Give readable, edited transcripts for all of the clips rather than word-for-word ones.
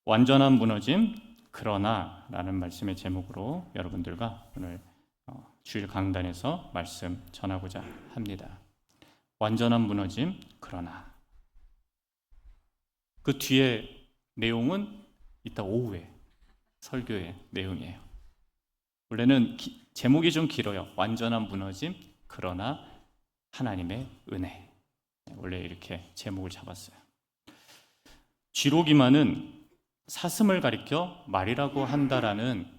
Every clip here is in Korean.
완전한 무너짐 그러나 라는 말씀의 제목으로 여러분들과 오늘 주일 강단에서 말씀 전하고자 합니다. 완전한 무너짐 그러나 그 뒤에 내용은 이따 오후에 설교의 내용이에요. 원래는 제목이 좀 길어요. 완전한 무너짐 그러나 하나님의 은혜. 원래 이렇게 제목을 잡았어요. 쥐로기만은 사슴을 가리켜 말이라고 한다라는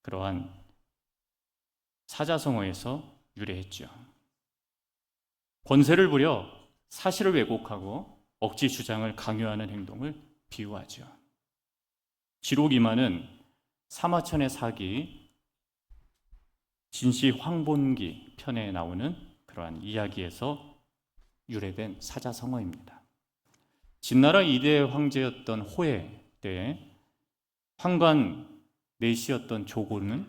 그러한 사자성어에서 유래했죠. 권세를 부려 사실을 왜곡하고 억지 주장을 강요하는 행동을 비유하죠. 쥐로기만은 사마천의 사기 진시 황본기 편에 나오는 그러한 이야기에서 유래된 사자성어입니다. 진나라 2대 황제였던 호해 때 황관 내시였던 조고는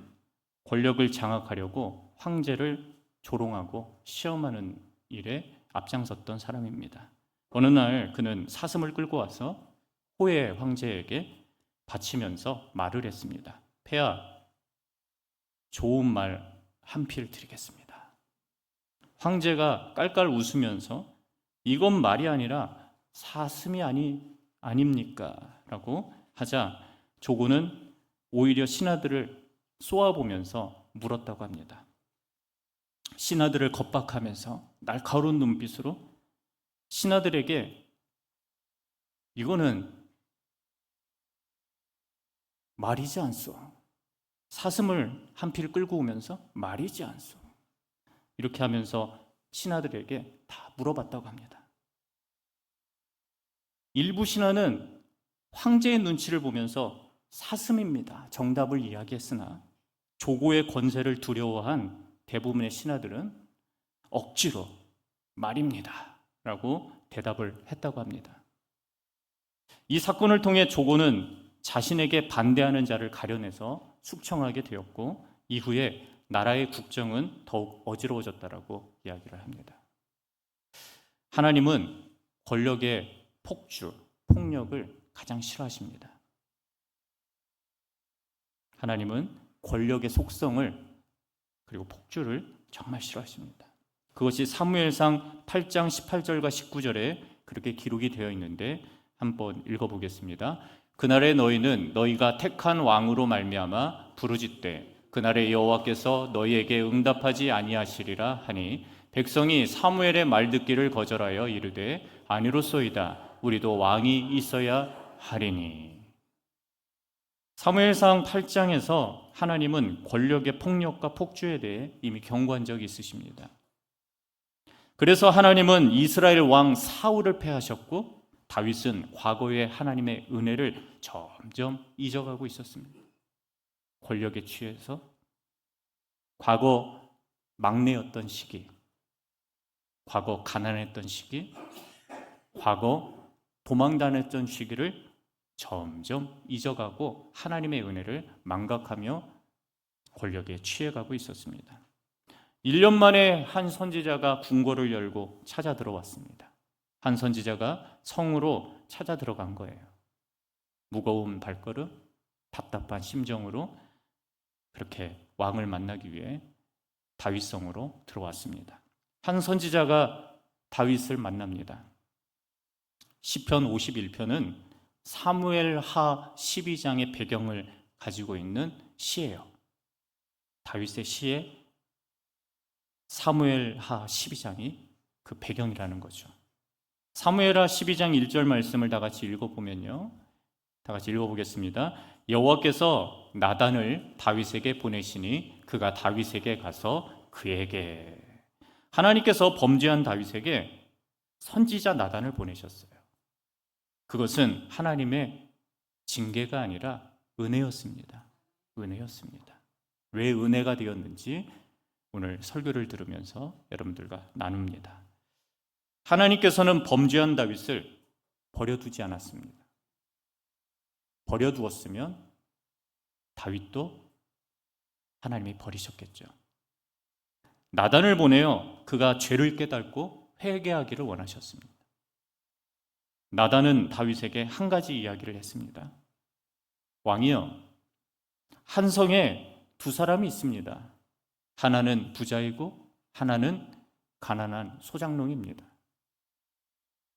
권력을 장악하려고 황제를 조롱하고 시험하는 일에 앞장섰던 사람입니다. 어느 날 그는 사슴을 끌고 와서 호해 황제에게 바치면서 말을 했습니다. 폐하, 좋은 말 한 필 드리겠습니다. 황제가 깔깔 웃으면서 이건 말이 아니라 사슴이 아닙니까? 라고 하자 조고는 오히려 신하들을 쏘아보면서 물었다고 합니다. 신하들을 겁박하면서 날카로운 눈빛으로 신하들에게 이거는 말이지 않소. 사슴을 한 필 끌고 오면서 말이지 않소. 이렇게 하면서 신하들에게 다 물어봤다고 합니다. 일부 신하는 황제의 눈치를 보면서 사슴입니다. 정답을 이야기했으나 조고의 권세를 두려워한 대부분의 신하들은 억지로 말입니다. 라고 대답을 했다고 합니다. 이 사건을 통해 조고는 자신에게 반대하는 자를 가려내서 숙청하게 되었고 이후에 나라의 국정은 더욱 어지러워졌다라고 이야기를 합니다. 하나님은 권력의 폭주, 폭력을 가장 싫어하십니다. 하나님은 권력의 속성을 그리고 폭주를 정말 싫어하십니다. 그것이 사무엘상 8장 18절과 19절에 그렇게 기록이 되어 있는데 한번 읽어보겠습니다. 그날에 너희는 너희가 택한 왕으로 말미암아 부르짖되 그날에 여호와께서 너희에게 응답하지 아니하시리라 하니 백성이 사무엘의 말 듣기를 거절하여 이르되 아니로소이다 우리도 왕이 있어야 하리니. 사무엘상 8장에서 하나님은 권력의 폭력과 폭주에 대해 이미 경고한 적이 있으십니다. 그래서 하나님은 이스라엘 왕 사울을 패하셨고 다윗은 과거의 하나님의 은혜를 점점 잊어가고 있었습니다. 권력에 취해서 과거 막내였던 시기, 과거 가난했던 시기, 과거 도망다녔던 시기를 점점 잊어가고 하나님의 은혜를 망각하며 권력에 취해가고 있었습니다. 1년 만에 한 선지자가 궁궐을 열고 찾아 들어왔습니다. 한 선지자가 성으로 찾아 들어간 거예요. 무거운 발걸음, 답답한 심정으로 그렇게 왕을 만나기 위해 다윗성으로 들어왔습니다. 한 선지자가 다윗을 만납니다. 시편 51편은 사무엘하 12장의 배경을 가지고 있는 시예요. 다윗의 시에 사무엘하 12장이 그 배경이라는 거죠. 사무엘하 12장 1절 말씀을 다 같이 읽어보면요. 다 같이 읽어보겠습니다. 여호와께서 나단을 다윗에게 보내시니 그가 다윗에게 가서 그에게 하나님께서 범죄한 다윗에게 선지자 나단을 보내셨어요. 그것은 하나님의 징계가 아니라 은혜였습니다. 은혜였습니다. 왜 은혜가 되었는지 오늘 설교를 들으면서 여러분들과 나눕니다. 하나님께서는 범죄한 다윗을 버려두지 않았습니다. 버려두었으면 다윗도 하나님이 버리셨겠죠. 나단을 보내어 그가 죄를 깨닫고 회개하기를 원하셨습니다. 나단은 다윗에게 한 가지 이야기를 했습니다. 왕이여, 한 성에 두 사람이 있습니다. 하나는 부자이고 하나는 가난한 소장농입니다.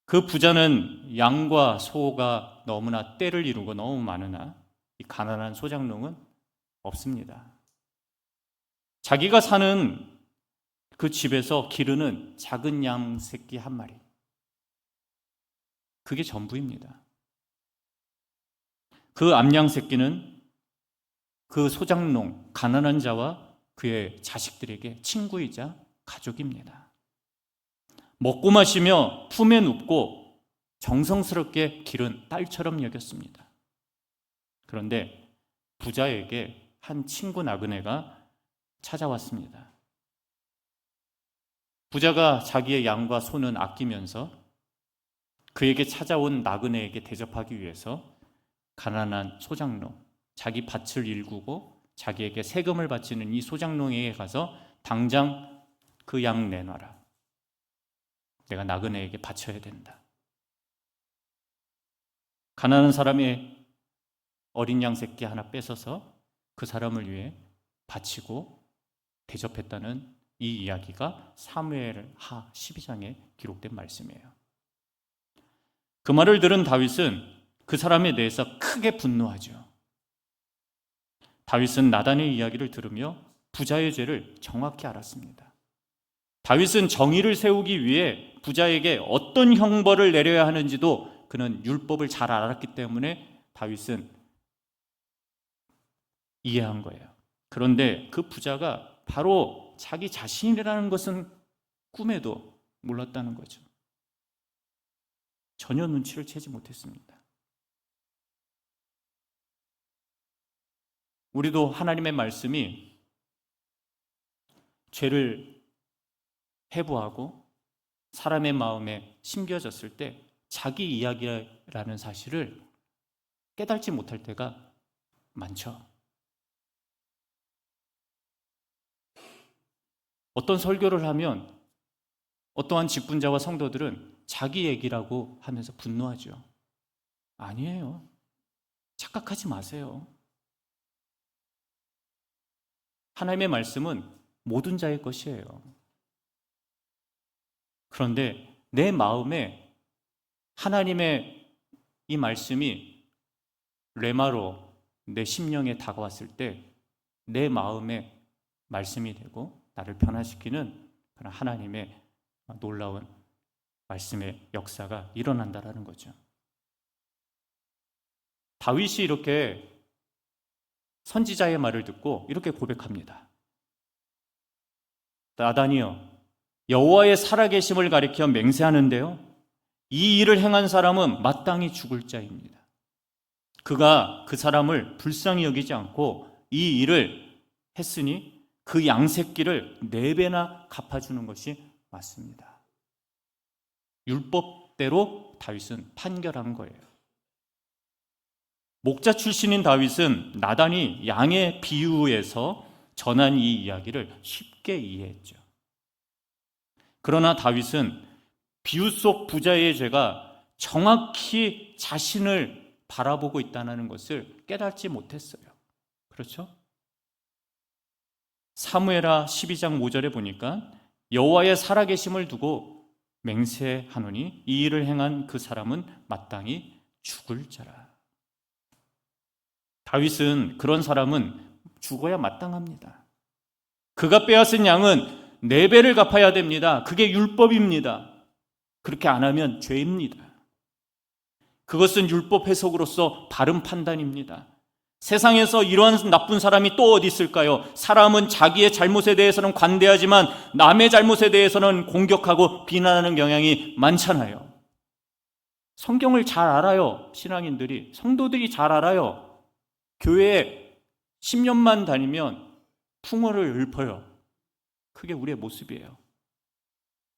그 부자는 양과 소가 너무나 떼를 이루고 너무 많으나 이 가난한 소장농은 없습니다. 자기가 사는 그 집에서 기르는 작은 양 새끼 한 마리, 그게 전부입니다. 그 암양 새끼는 그 소장농, 가난한 자와 그의 자식들에게 친구이자 가족입니다. 먹고 마시며 품에 눕고 정성스럽게 기른 딸처럼 여겼습니다. 그런데 부자에게 한 친구 나그네가 찾아왔습니다. 부자가 자기의 양과 소는 아끼면서 그에게 찾아온 나그네에게 대접하기 위해서 가난한 소장농, 자기 밭을 일구고 자기에게 세금을 바치는 이 소장농에게 가서 당장 그 양 내놔라. 내가 나그네에게 바쳐야 된다. 가난한 사람의 어린 양 새끼 하나 뺏어서 그 사람을 위해 바치고 대접했다는 이 이야기가 사무엘하 12장에 기록된 말씀이에요. 그 말을 들은 다윗은 그 사람에 대해서 크게 분노하죠. 다윗은 나단의 이야기를 들으며 부자의 죄를 정확히 알았습니다. 다윗은 정의를 세우기 위해 부자에게 어떤 형벌을 내려야 하는지도 그는 율법을 잘 알았기 때문에 다윗은 이해한 거예요. 그런데 그 부자가 바로 자기 자신이라는 것은 꿈에도 몰랐다는 거죠. 전혀 눈치를 채지 못했습니다. 우리도 하나님의 말씀이 죄를 해부하고 사람의 마음에 심겨졌을 때 자기 이야기라는 사실을 깨닫지 못할 때가 많죠. 어떤 설교를 하면 어떠한 직분자와 성도들은 자기 얘기라고 하면서 분노하죠. 아니에요. 착각하지 마세요. 하나님의 말씀은 모든 자의 것이에요. 그런데 내 마음에 하나님의 이 말씀이 레마로 내 심령에 다가왔을 때 내 마음에 말씀이 되고 나를 변화시키는 그런 하나님의 놀라운 말씀의 역사가 일어난다라는 거죠. 다윗이 이렇게 선지자의 말을 듣고 이렇게 고백합니다. 나단이여, 여호와의 살아계심을 가리켜 맹세하는데요, 이 일을 행한 사람은 마땅히 죽을 자입니다. 그가 그 사람을 불쌍히 여기지 않고 이 일을 했으니 그 양새끼를 4배나 갚아주는 것이 맞습니다. 율법대로 다윗은 판결한 거예요. 목자 출신인 다윗은 나단이 양의 비유에서 전한 이 이야기를 쉽게 이해했죠. 그러나 다윗은 비유 속 부자의 죄가 정확히 자신을 바라보고 있다는 것을 깨닫지 못했어요. 그렇죠? 사무엘하 12장 5절에 보니까 여호와의 살아계심을 두고 맹세하노니 이 일을 행한 그 사람은 마땅히 죽을 자라. 다윗은 그런 사람은 죽어야 마땅합니다. 그가 빼앗은 양은 4배를 갚아야 됩니다. 그게 율법입니다. 그렇게 안 하면 죄입니다. 그것은 율법 해석으로서 바른 판단입니다. 세상에서 이러한 나쁜 사람이 또 어디 있을까요? 사람은 자기의 잘못에 대해서는 관대하지만 남의 잘못에 대해서는 공격하고 비난하는 경향이 많잖아요. 성경을 잘 알아요. 신앙인들이, 성도들이 잘 알아요. 교회에 10년만 다니면 풍어를 읊어요. 그게 우리의 모습이에요.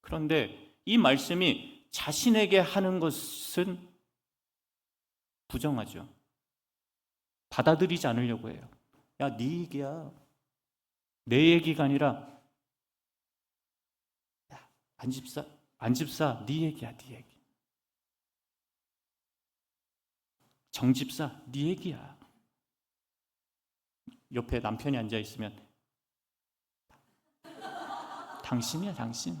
그런데 이 말씀이 자신에게 하는 것은 부정하죠. 받아들이지 않으려고 해요. 야, 네 얘기야. 내 얘기가 아니라, 야, 안집사, 네 얘기야, 네 얘기. 정집사, 네 얘기야. 옆에 남편이 앉아 있으면 당신이야, 당신.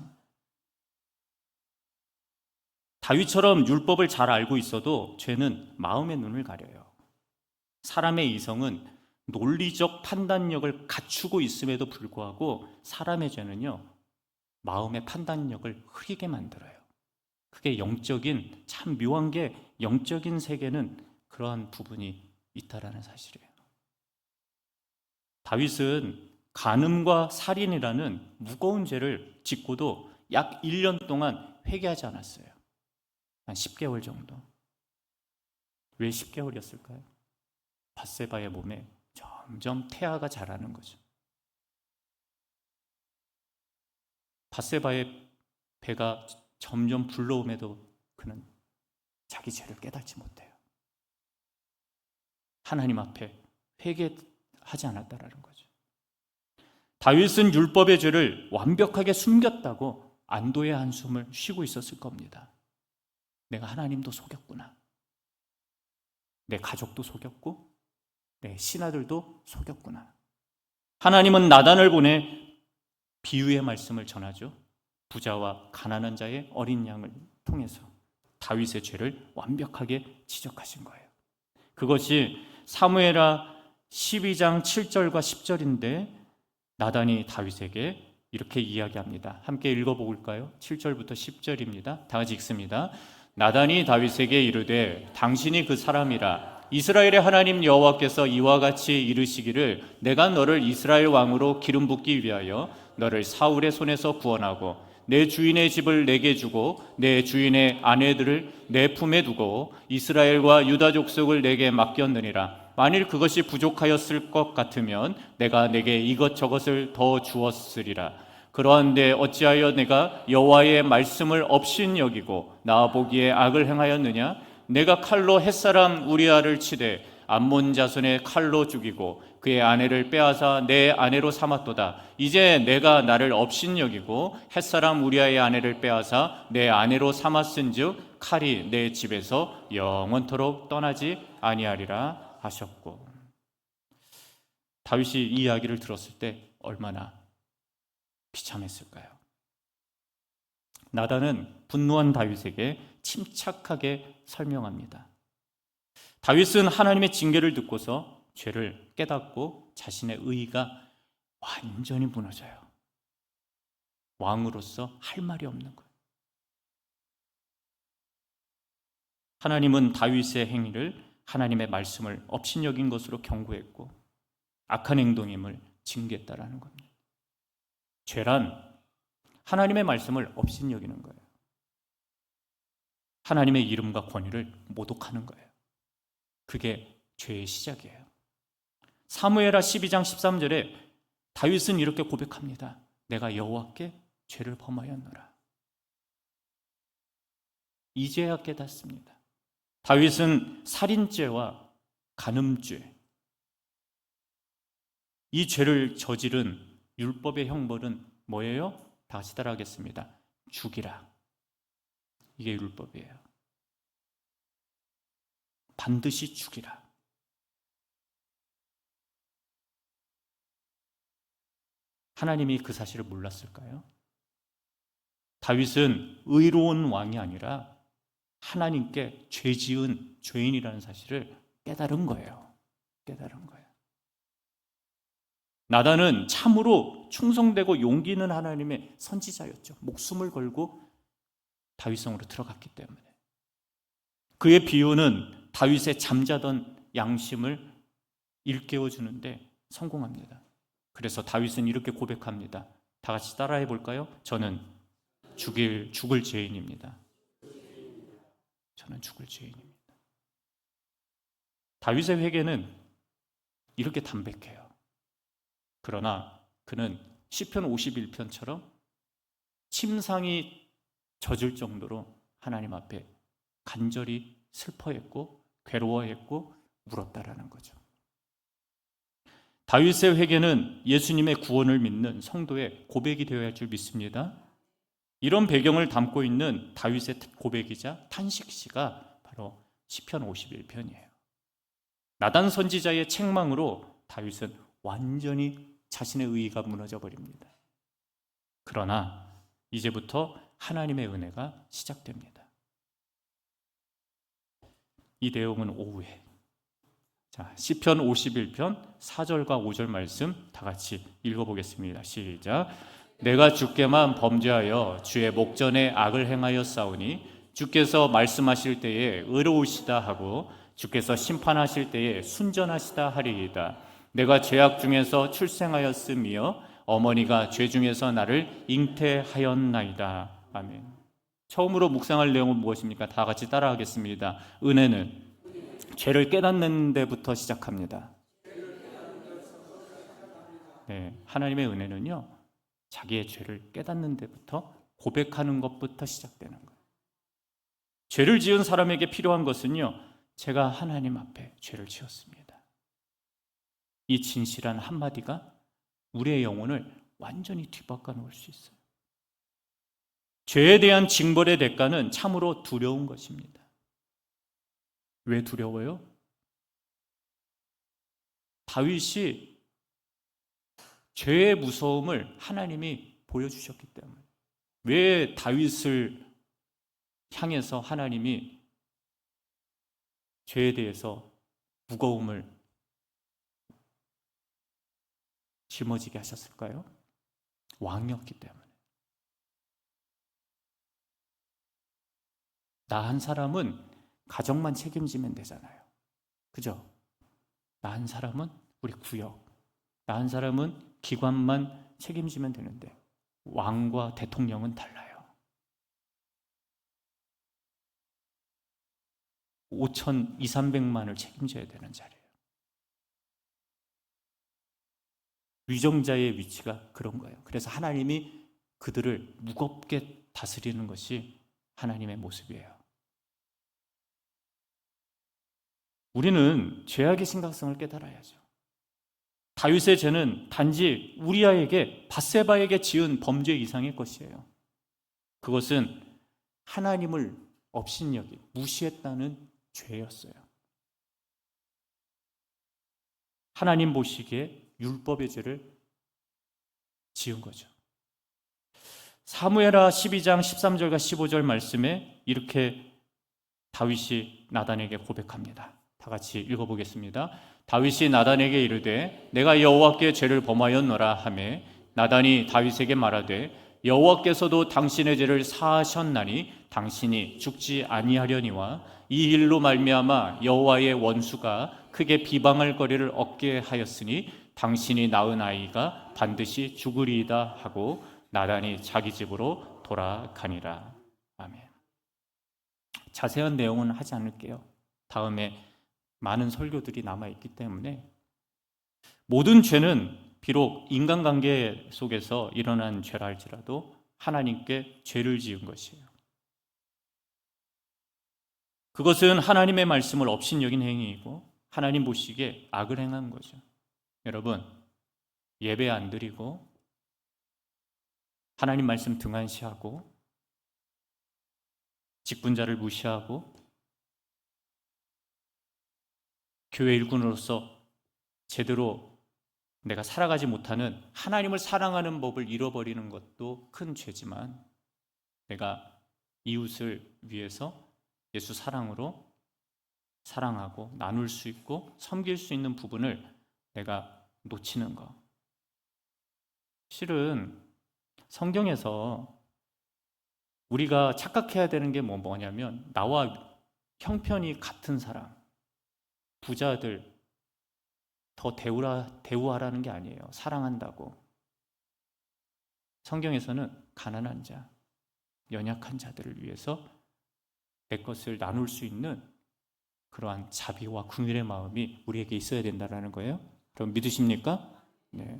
다윗처럼 율법을 잘 알고 있어도 죄는 마음의 눈을 가려요. 사람의 이성은 논리적 판단력을 갖추고 있음에도 불구하고 사람의 죄는요, 마음의 판단력을 흐리게 만들어요. 그게 영적인, 참 묘한 게 영적인 세계는 그러한 부분이 있다라는 사실이에요. 다윗은 간음과 살인이라는 무거운 죄를 짓고도 약 1년 동안 회개하지 않았어요. 한 10개월 정도. 왜 10개월이었을까요? 밧세바의 몸에 점점 태아가 자라는 거죠. 밧세바의 배가 점점 불러옴에도 그는 자기 죄를 깨닫지 못해요. 하나님 앞에 회개하지 않았다라는 거죠. 다윗은 율법의 죄를 완벽하게 숨겼다고 안도의 한숨을 쉬고 있었을 겁니다. 내가 하나님도 속였구나. 내 가족도 속였고 내 신하들도 속였구나. 하나님은 나단을 보내 비유의 말씀을 전하죠. 부자와 가난한 자의 어린 양을 통해서 다윗의 죄를 완벽하게 지적하신 거예요. 그것이 사무엘하 12장 7절과 10절인데 나단이 다윗에게 이렇게 이야기합니다. 함께 읽어볼까요? 7절부터 10절입니다. 다 같이 읽습니다. 나단이 다윗에게 이르되 당신이 그 사람이라. 이스라엘의 하나님 여호와께서 이와 같이 이르시기를 내가 너를 이스라엘 왕으로 기름 붓기 위하여 너를 사울의 손에서 구원하고 내 주인의 집을 내게 주고 내 주인의 아내들을 내 품에 두고 이스라엘과 유다 족속을 내게 맡겼느니라. 만일 그것이 부족하였을 것 같으면 내가 내게 이것저것을 더 주었으리라. 그러한데 어찌하여 내가 여호와의 말씀을 업신여기고 나 보기에 악을 행하였느냐? 내가 칼로 햇사람 우리아를 치되 암몬 자손의 칼로 죽이고 그의 아내를 빼앗아 내 아내로 삼았도다. 이제 내가 나를 업신여기고 햇사람 우리아의 아내를 빼앗아 내 아내로 삼았은즉 칼이 내 집에서 영원토록 떠나지 아니하리라 하셨고. 다윗이 이 이야기를 들었을 때 얼마나 비참했을까요? 나단은 분노한 다윗에게 침착하게 설명합니다. 다윗은 하나님의 징계를 듣고서 죄를 깨닫고 자신의 의의가 완전히 무너져요. 왕으로서 할 말이 없는 거예요. 하나님은 다윗의 행위를 하나님의 말씀을 업신여긴 것으로 경고했고 악한 행동임을 징계했다라는 겁니다. 죄란 하나님의 말씀을 업신여기는 거예요. 하나님의 이름과 권위를 모독하는 거예요. 그게 죄의 시작이에요. 사무엘하 12장 13절에 다윗은 이렇게 고백합니다. 내가 여호와께 죄를 범하였노라. 이제야 깨닫습니다. 다윗은 살인죄와 간음죄, 이 죄를 저지른 율법의 형벌은 뭐예요? 다 같이 따라하겠습니다. 죽이라. 이게 율법이에요. 반드시 죽이라. 하나님이 그 사실을 몰랐을까요? 다윗은 의로운 왕이 아니라 하나님께 죄 지은 죄인이라는 사실을 깨달은 거예요. 깨달은 거예요. 나단은 참으로 충성되고 용기 있는 하나님의 선지자였죠. 목숨을 걸고 다윗성으로 들어갔기 때문에. 그의 비유는 다윗의 잠자던 양심을 일깨워주는데 성공합니다. 그래서 다윗은 이렇게 고백합니다. 다 같이 따라해 볼까요? 저는 죽을 죄인입니다. 저는 죽을 죄인입니다. 다윗의 회개는 이렇게 담백해요. 그러나 그는 시편 51편처럼 침상이 젖을 정도로 하나님 앞에 간절히 슬퍼했고 괴로워했고 울었다라는 거죠. 다윗의 회개는 예수님의 구원을 믿는 성도의 고백이 되어야 할 줄 믿습니다. 이런 배경을 담고 있는 다윗의 고백이자 탄식시가 바로 시편 51편이에요. 나단 선지자의 책망으로 다윗은 완전히 자신의 의의가 무너져 버립니다. 그러나 이제부터 하나님의 은혜가 시작됩니다. 이 내용은 오후에 시편 51편 4절과 5절 말씀 다 같이 읽어보겠습니다. 시작. 내가 주께만 범죄하여 주의 목전에 악을 행하였사오니 주께서 말씀하실 때에 의로우시다 하고 주께서 심판하실 때에 순전하시다 하리이다. 내가 죄악 중에서 출생하였으며 어머니가 죄 중에서 나를 잉태하였나이다. 아멘. 처음으로 묵상할 내용은 무엇입니까? 다 같이 따라하겠습니다. 은혜는 죄를 깨닫는 데부터 시작합니다. 네, 하나님의 은혜는요, 자기의 죄를 깨닫는 데부터 고백하는 것부터 시작되는 거예요. 죄를 지은 사람에게 필요한 것은요, 제가 하나님 앞에 죄를 지었습니다. 이 진실한 한마디가 우리의 영혼을 완전히 뒤바꿔 놓을 수 있어요. 죄에 대한 징벌의 대가는 참으로 두려운 것입니다. 왜 두려워요? 다윗이 죄의 무서움을 하나님이 보여주셨기 때문에. 왜 다윗을 향해서 하나님이 죄에 대해서 무거움을 짊어지게 하셨을까요? 왕이었기 때문에. 나 한 사람은 가정만 책임지면 되잖아요. 그죠? 나 한 사람은 우리 구역, 나 한 사람은 기관만 책임지면 되는데 왕과 대통령은 달라요. 5,200~300만을 책임져야 되는 자리예요. 위정자의 위치가 그런 거예요. 그래서 하나님이 그들을 무겁게 다스리는 것이 하나님의 모습이에요. 우리는 죄악의 심각성을 깨달아야죠. 다윗의 죄는 단지 우리아에게 밧세바에게 지은 범죄 이상의 것이에요. 그것은 하나님을 업신여기 무시했다는 죄였어요. 하나님 보시기에 율법의 죄를 지은 거죠. 사무엘하 12장 13절과 15절 말씀에 이렇게 다윗이 나단에게 고백합니다. 다 같이 읽어보겠습니다. 다윗이 나단에게 이르되 내가 여호와께 죄를 범하였노라 하매 나단이 다윗에게 말하되 여호와께서도 당신의 죄를 사하셨나니 당신이 죽지 아니하려니와 이 일로 말미암아 여호와의 원수가 크게 비방할 거리를 얻게 하였으니 당신이 낳은 아이가 반드시 죽으리이다 하고 나단이 자기 집으로 돌아가니라. 아멘. 자세한 내용은 하지 않을게요. 다음에 많은 설교들이 남아있기 때문에. 모든 죄는 비록 인간관계 속에서 일어난 죄라 할지라도 하나님께 죄를 지은 것이에요. 그것은 하나님의 말씀을 업신여긴 행위이고 하나님 보시기에 악을 행한 거죠. 여러분, 예배 안 드리고 하나님 말씀 등한시하고 직분자를 무시하고 교회 일꾼으로서 제대로 내가 살아가지 못하는 하나님을 사랑하는 법을 잃어버리는 것도 큰 죄지만 내가 이웃을 위해서 예수 사랑으로 사랑하고 나눌 수 있고 섬길 수 있는 부분을 내가 놓치는 것. 실은 성경에서 우리가 착각해야 되는 게 뭐냐면 나와 형편이 같은 사람, 부자들 더 대우하라는 게 아니에요. 사랑한다고. 성경에서는 가난한 자, 연약한 자들을 위해서 내 것을 나눌 수 있는 그러한 자비와 긍휼의 마음이 우리에게 있어야 된다는 거예요. 그럼 믿으십니까? 네.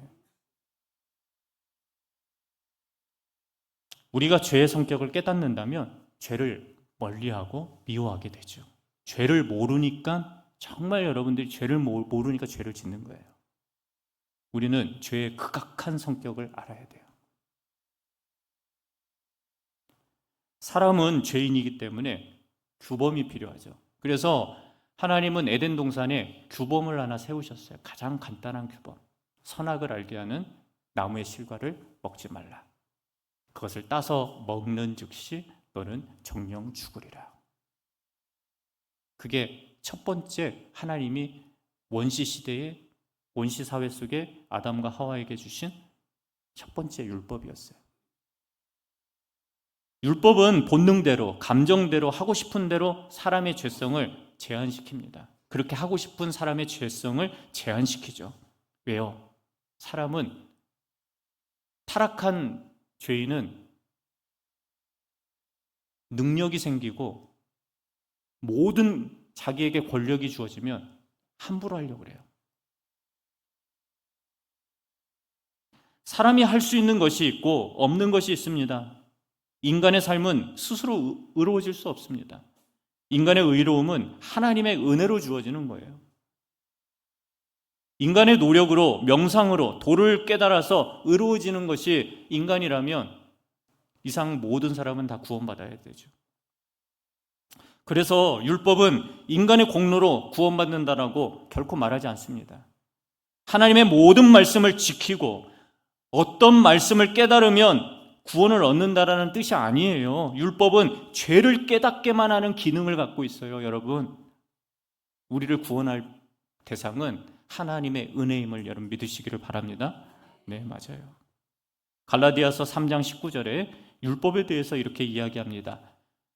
우리가 죄의 성격을 깨닫는다면 죄를 멀리하고 미워하게 되죠. 죄를 모르니까 정말 여러분들이 죄를 모르니까 죄를 짓는 거예요. 우리는 죄의 극악한 성격을 알아야 돼요. 사람은 죄인이기 때문에 규범이 필요하죠. 그래서 하나님은 에덴 동산에 규범을 하나 세우셨어요. 가장 간단한 규범. 선악을 알게 하는 나무의 실과를 먹지 말라. 그것을 따서 먹는 즉시 너는 정령 죽으리라. 그게 첫 번째 하나님이 원시 시대에 원시 사회 속에 아담과 하와에게 주신 첫 번째 율법이었어요. 율법은 본능대로, 감정대로, 하고 싶은 대로 사람의 죄성을 제한시킵니다. 그렇게 하고 싶은 사람의 죄성을 제한시키죠. 왜요? 사람은, 타락한 죄인은 능력이 생기고 모든 자기에게 권력이 주어지면 함부로 하려고 그래요. 사람이 할 수 있는 것이 있고 없는 것이 있습니다. 인간의 삶은 스스로 의로워질 수 없습니다. 인간의 의로움은 하나님의 은혜로 주어지는 거예요. 인간의 노력으로, 명상으로, 도를 깨달아서 의로워지는 것이 인간이라면 이상 모든 사람은 다 구원받아야 되죠. 그래서 율법은 인간의 공로로 구원받는다라고 결코 말하지 않습니다. 하나님의 모든 말씀을 지키고 어떤 말씀을 깨달으면 구원을 얻는다라는 뜻이 아니에요. 율법은 죄를 깨닫게만 하는 기능을 갖고 있어요. 여러분, 우리를 구원할 대상은 하나님의 은혜임을 여러분 믿으시기를 바랍니다. 네, 맞아요. 갈라디아서 3장 19절에 율법에 대해서 이렇게 이야기합니다.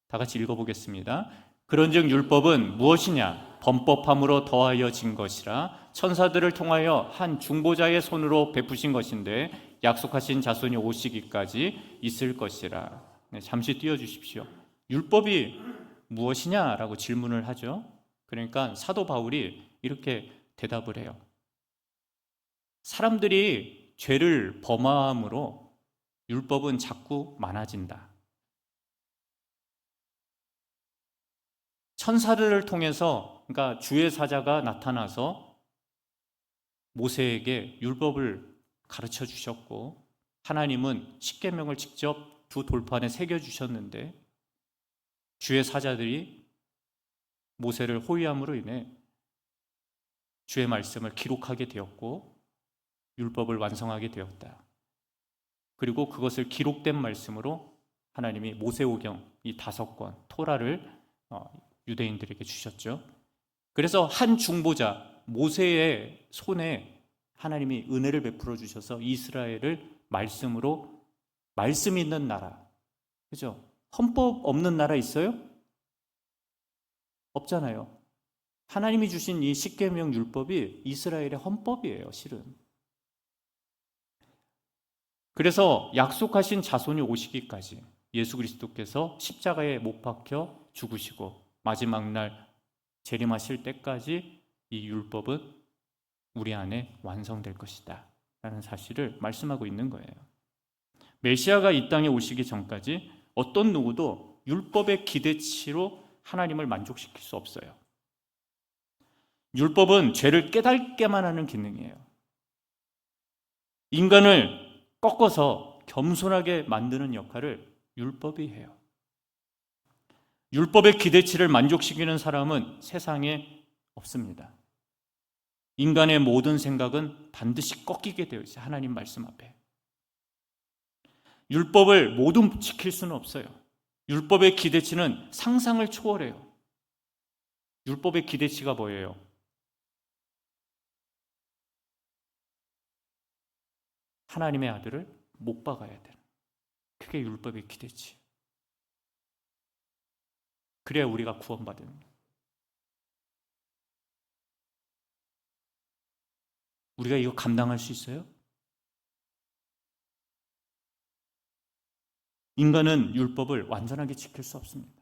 다 같이 읽어보겠습니다. 그런즉 율법은 무엇이냐? 범법함으로 더하여진 것이라 천사들을 통하여 한 중보자의 손으로 베푸신 것인데 약속하신 자손이 오시기까지 있을 것이라. 네, 잠시 띄워주십시오. 율법이 무엇이냐라고 질문을 하죠. 그러니까 사도 바울이 이렇게 대답을 해요. 사람들이 죄를 범함으로 율법은 자꾸 많아진다. 천사들을 통해서, 그러니까 주의 사자가 나타나서 모세에게 율법을 가르쳐 주셨고, 하나님은 십계명을 직접 두 돌판에 새겨 주셨는데 주의 사자들이 모세를 호위함으로 인해 주의 말씀을 기록하게 되었고 율법을 완성하게 되었다. 그리고 그것을 기록된 말씀으로 하나님이 모세오경 이 5권 토라를 유대인들에게 주셨죠. 그래서 한 중보자 모세의 손에 하나님이 은혜를 베풀어 주셔서 이스라엘을 말씀으로, 말씀 있는 나라, 그죠? 헌법 없는 나라 있어요? 없잖아요. 하나님이 주신 이 십계명 율법이 이스라엘의 헌법이에요, 실은. 그래서 약속하신 자손이 오시기까지 예수 그리스도께서 십자가에 못 박혀 죽으시고 마지막 날 재림하실 때까지 이 율법은 우리 안에 완성될 것이다 라는 사실을 말씀하고 있는 거예요. 메시아가 이 땅에 오시기 전까지 어떤 누구도 율법의 기대치로 하나님을 만족시킬 수 없어요. 율법은 죄를 깨닫게만 하는 기능이에요. 인간을 꺾어서 겸손하게 만드는 역할을 율법이 해요. 율법의 기대치를 만족시키는 사람은 세상에 없습니다. 인간의 모든 생각은 반드시 꺾이게 되어 있어요. 하나님 말씀 앞에. 율법을 모두 지킬 수는 없어요. 율법의 기대치는 상상을 초월해요. 율법의 기대치가 뭐예요? 하나님의 아들을 못 박아야 되는. 그게 율법의 기대치. 그래야 우리가 구원받는. 우리가 이거 감당할 수 있어요? 인간은 율법을 완전하게 지킬 수 없습니다.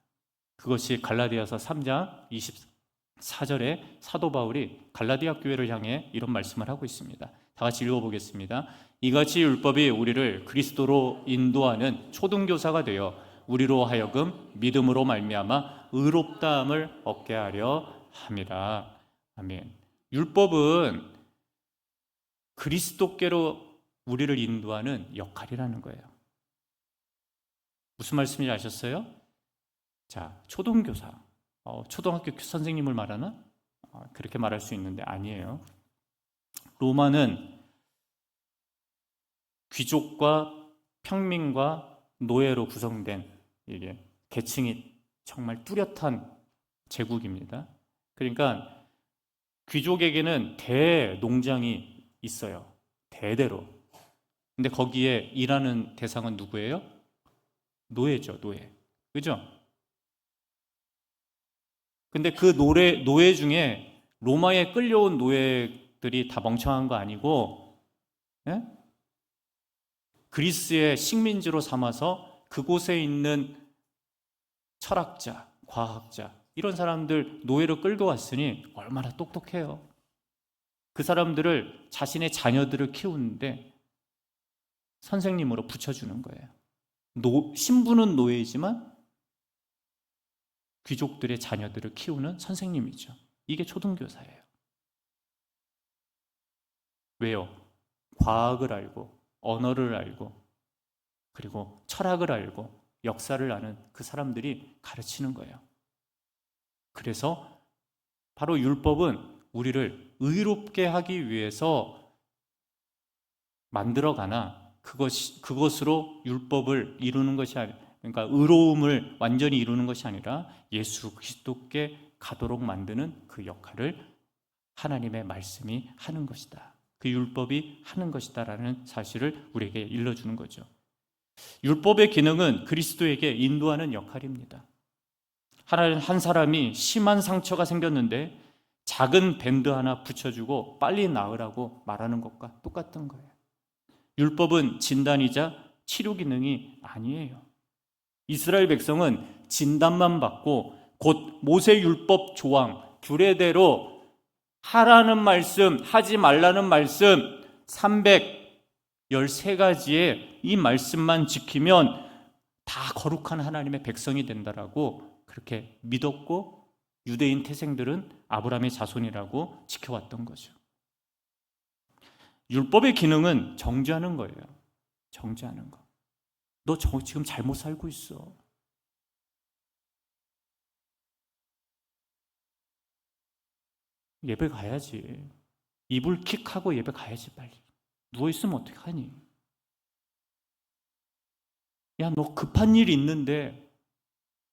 그것이 갈라디아서 3장 24절에 사도 바울이 갈라디아 교회를 향해 이런 말씀을 하고 있습니다. 다 같이 읽어보겠습니다. 이같이 율법이 우리를 그리스도로 인도하는 초등교사가 되어 우리로 하여금 믿음으로 말미암아 의롭다함을 얻게 하려 함이라. 아멘. 율법은 그리스도께로 우리를 인도하는 역할이라는 거예요. 무슨 말씀인지 아셨어요? 자, 초등교사, 초등학교 선생님을 말하나? 그렇게 말할 수 있는데 아니에요. 로마는 귀족과 평민과 노예로 구성된 이게 계층이 정말 뚜렷한 제국입니다. 그러니까 귀족에게는 대농장이 있어요. 대대로. 근데 거기에 일하는 대상은 누구예요? 노예죠, 노예. 그죠? 근데 그 노예 중에 로마에 끌려온 노예들이 다 멍청한 거 아니고, 예? 그리스의 식민지로 삼아서 그곳에 있는 철학자, 과학자, 이런 사람들 노예로 끌고 왔으니 얼마나 똑똑해요. 그 사람들을 자신의 자녀들을 키우는데 선생님으로 붙여주는 거예요. 신부는 노예이지만 귀족들의 자녀들을 키우는 선생님이죠. 이게 초등교사예요. 왜요? 과학을 알고 언어를 알고 그리고 철학을 알고 역사를 아는 그 사람들이 가르치는 거예요. 그래서 바로 율법은 우리를 의롭게 하기 위해서 만들어가나 그것으로 율법을 이루는 것이 아니라, 그러니까 의로움을 완전히 이루는 것이 아니라 예수 그리스도께 가도록 만드는 그 역할을 하나님의 말씀이 하는 것이다. 그 율법이 하는 것이다라는 사실을 우리에게 일러주는 거죠. 율법의 기능은 그리스도에게 인도하는 역할입니다. 한 사람이 심한 상처가 생겼는데 작은 밴드 하나 붙여주고 빨리 나으라고 말하는 것과 똑같은 거예요. 율법은 진단이자 치료 기능이 아니에요. 이스라엘 백성은 진단만 받고 곧 모세 율법 조항, 규례대로 하라는 말씀, 하지 말라는 말씀 313가지의 이 말씀만 지키면 다 거룩한 하나님의 백성이 된다라고 그렇게 믿었고 유대인 태생들은 아브라함의 자손이라고 지켜왔던 거죠. 율법의 기능은 정죄하는 거예요. 정죄하는 거. 너 지금 잘못 살고 있어. 예배 가야지. 이불 킥하고 예배 가야지 빨리. 누워있으면 어떡하니? 야, 너 급한 일이 있는데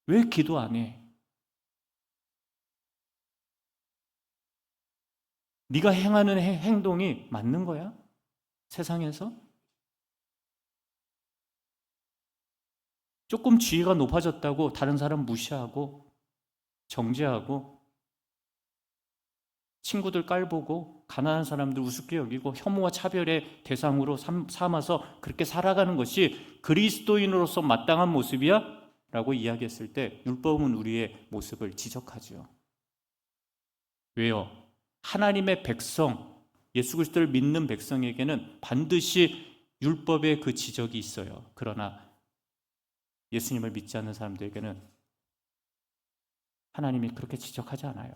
왜 기도 안 해? 네가 행하는 행동이 맞는 거야? 세상에서? 조금 지위가 높아졌다고 다른 사람 무시하고 정죄하고 친구들 깔보고 가난한 사람들 우습게 여기고 혐오와 차별의 대상으로 삼아서 그렇게 살아가는 것이 그리스도인으로서 마땅한 모습이야? 라고 이야기했을 때 율법은 우리의 모습을 지적하죠. 왜요? 하나님의 백성, 예수 그리스도를 믿는 백성에게는 반드시 율법의 그 지적이 있어요. 그러나 예수님을 믿지 않는 사람들에게는 하나님이 그렇게 지적하지 않아요.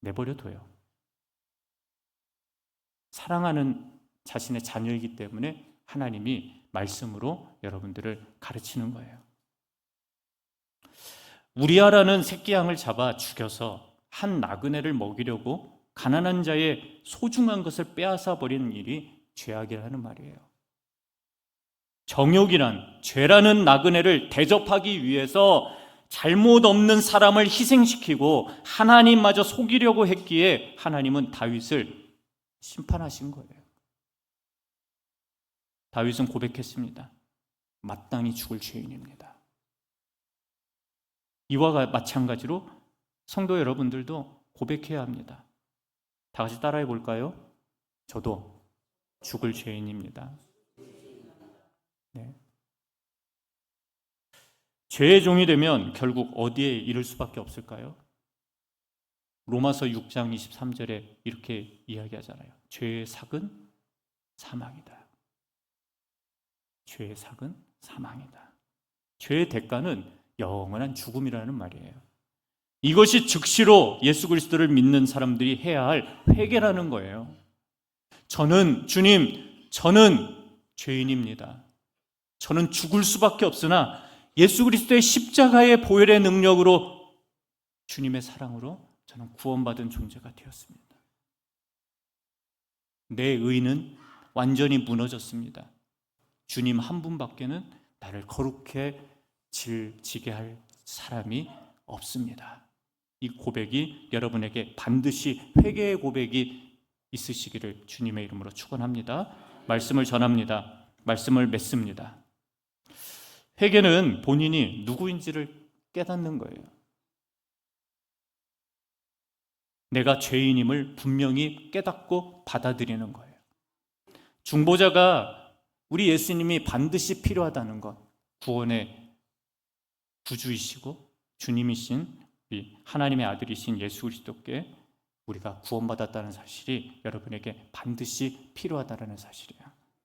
내버려둬요. 사랑하는 자신의 자녀이기 때문에 하나님이 말씀으로 여러분들을 가르치는 거예요. 우리아라는 새끼 양을 잡아 죽여서 한 나그네를 먹이려고 가난한 자의 소중한 것을 빼앗아 버리는 일이 죄악이라는 말이에요. 정욕이란 죄라는 나그네를 대접하기 위해서 잘못 없는 사람을 희생시키고 하나님마저 속이려고 했기에 하나님은 다윗을 심판하신 거예요. 다윗은 고백했습니다. 마땅히 죽을 죄인입니다. 이와 마찬가지로 성도 여러분들도 고백해야 합니다. 다 같이 따라해 볼까요? 저도 죽을 죄인입니다. 네. 죄의 종이 되면 결국 어디에 이를 수밖에 없을까요? 로마서 6장 23절에 이렇게 이야기하잖아요. 죄의 삭은 사망이다. 죄의 삭은 사망이다. 죄의 대가는 영원한 죽음이라는 말이에요. 이것이 즉시로 예수 그리스도를 믿는 사람들이 해야 할 회개라는 거예요. 주님, 저는 죄인입니다. 저는 죽을 수밖에 없으나 예수 그리스도의 십자가의 보혈의 능력으로 주님의 사랑으로 저는 구원받은 존재가 되었습니다. 내 의는 완전히 무너졌습니다. 주님 한 분밖에는 나를 거룩해 지게 할 사람이 없습니다. 이 고백이 여러분에게 반드시 회개의 고백이 있으시기를 주님의 이름으로 축원합니다. 말씀을 전합니다. 말씀을 맺습니다. 회개는 본인이 누구인지를 깨닫는 거예요. 내가 죄인임을 분명히 깨닫고 받아들이는 거예요. 중보자가 우리 예수님이 반드시 필요하다는 것, 구원의 구주이시고 주님이신 우리 하나님의 아들이신 예수 그리스도께 우리가 구원받았다는 사실이 여러분에게 반드시 필요하다는 사실이에요.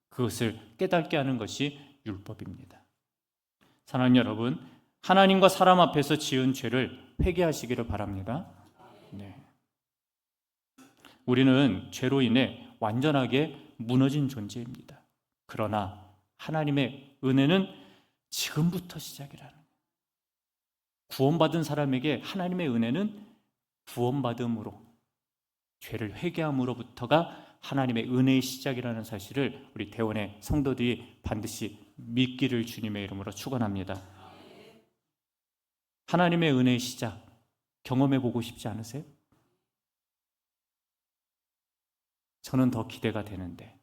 그것을 깨닫게 하는 것이 율법입니다. 사랑하는 여러분, 하나님과 사람 앞에서 지은 죄를 회개하시기를 바랍니다. 네. 우리는 죄로 인해 완전하게 무너진 존재입니다. 그러나 하나님의 은혜는 지금부터 시작이라는 거예요. 구원받은 사람에게 하나님의 은혜는 구원받음으로, 죄를 회개함으로부터가 하나님의 은혜의 시작이라는 사실을 우리 대원의 성도들이 반드시 믿기를 주님의 이름으로 축원합니다. 하나님의 은혜의 시작 경험해 보고 싶지 않으세요? 저는 더 기대가 되는데,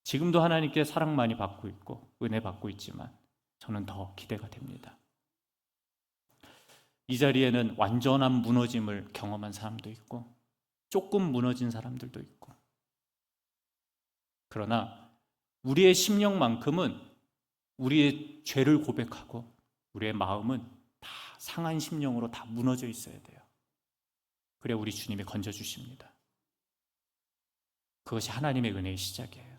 지금도 하나님께 사랑 많이 받고 있고 은혜 받고 있지만 저는 더 기대가 됩니다. 이 자리에는 완전한 무너짐을 경험한 사람도 있고 조금 무너진 사람들도 있고, 그러나 우리의 심령만큼은 우리의 죄를 고백하고 우리의 마음은 다 상한 심령으로 다 무너져 있어야 돼요. 그래야 우리 주님이 건져주십니다. 그것이 하나님의 은혜의 시작이에요.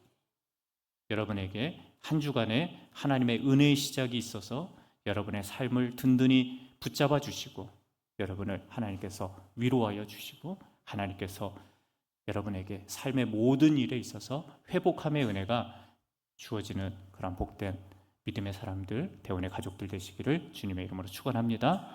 여러분에게 한 주간에 하나님의 은혜의 시작이 있어서 여러분의 삶을 든든히 붙잡아 주시고 여러분을 하나님께서 위로하여 주시고 하나님께서 여러분에게 삶의 모든 일에 있어서 회복함의 은혜가 주어지는 그런 복된 믿음의 사람들, 대원의 가족들 되시기를 주님의 이름으로 축원합니다.